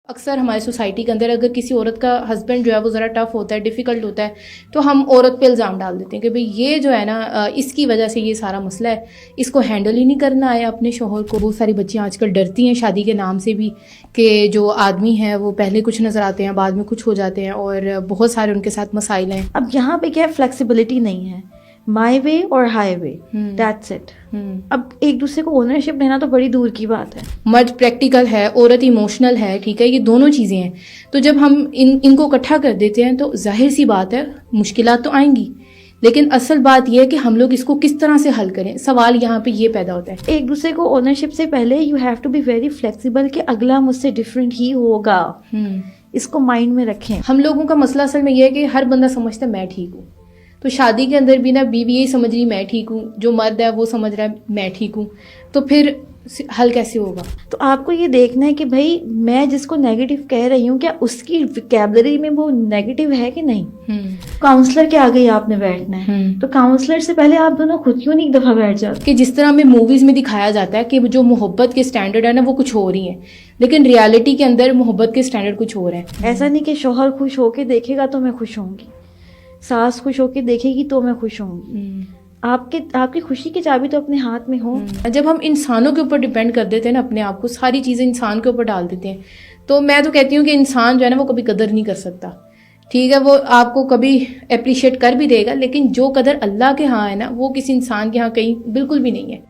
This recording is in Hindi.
अक्सर हमारी सोसाइटी के अंदर अगर किसी औरत का हस्बैंड जो है वो ज़रा टफ होता है, डिफ़िकल्ट होता है, तो हम औरत पे इल्ज़ाम डाल देते हैं कि भाई ये जो है ना इसकी वजह से ये सारा मसला है, इसको हैंडल ही नहीं करना आया अपने शोहर को। बहुत सारी बच्चियाँ आजकल डरती हैं शादी के नाम से भी कि जो आदमी हैं वो पहले कुछ नज़र आते हैं, बाद में कुछ हो जाते हैं और बहुत सारे उनके साथ मसाइल हैं। अब यहाँ पे क्या फ्लेक्सिबिलिटी नहीं है, माई वे और हाई वे, दैट्स इट। अब एक दूसरे को ओनरशिप लेना तो बड़ी दूर की बात है। मर्द प्रैक्टिकल है, औरत इमोशनल है, ठीक है, ये दोनों चीज़ें हैं। तो जब हम इनको इकट्ठा कर देते हैं तो जाहिर सी बात है मुश्किलात तो आएंगी, लेकिन असल बात यह है कि हम लोग इसको किस तरह से हल करें। सवाल यहाँ पे ये पैदा होता है। एक दूसरे को ओनरशिप से पहले you have to be very flexible कि अगला मुझसे डिफरेंट ही होगा, इसको माइंड में रखें। हम लोगों का मसला असल में यह है कि हर बंदा समझता है मैं ठीक हूँ, तो शादी के अंदर भी ना बीवी यही समझ रही मैं ठीक हूँ, जो मर्द है वो समझ रहा है मैं ठीक हूँ, तो फिर हल कैसे होगा? तो आपको ये देखना है कि भाई मैं जिसको नेगेटिव कह रही हूँ क्या उसकी वोकैबुलरी में वो नेगेटिव है कि नहीं। काउंसलर के आगे आपने बैठना है, तो काउंसलर से पहले आप दोनों खुद क्यों नहीं एक दफा बैठ जाते। कि जिस तरह में मूवीज में दिखाया जाता है कि जो मोहब्बत के स्टैंडर्ड है ना वो कुछ हो रही है, लेकिन रियलिटी के अंदर मोहब्बत के स्टैंडर्ड कुछ हो रहे हैं। ऐसा नहीं कि शौहर खुश होके देखेगा तो मैं खुश होंगी, सास खुश होके देखेगी तो मैं खुश होंगी। आपकी खुशी की चाबी तो अपने हाथ में हो। जब हम इंसानों के ऊपर डिपेंड कर देते हैं ना अपने आप को, सारी चीज़ें इंसान के ऊपर डाल देते हैं, तो मैं तो कहती हूँ कि इंसान जो है ना वो कभी कदर नहीं कर सकता। ठीक है, वो आपको कभी अप्रिशिएट कर भी देगा, लेकिन जो कदर अल्लाह के यहाँ है ना वो किसी इंसान के यहाँ कहीं बिल्कुल भी नहीं है।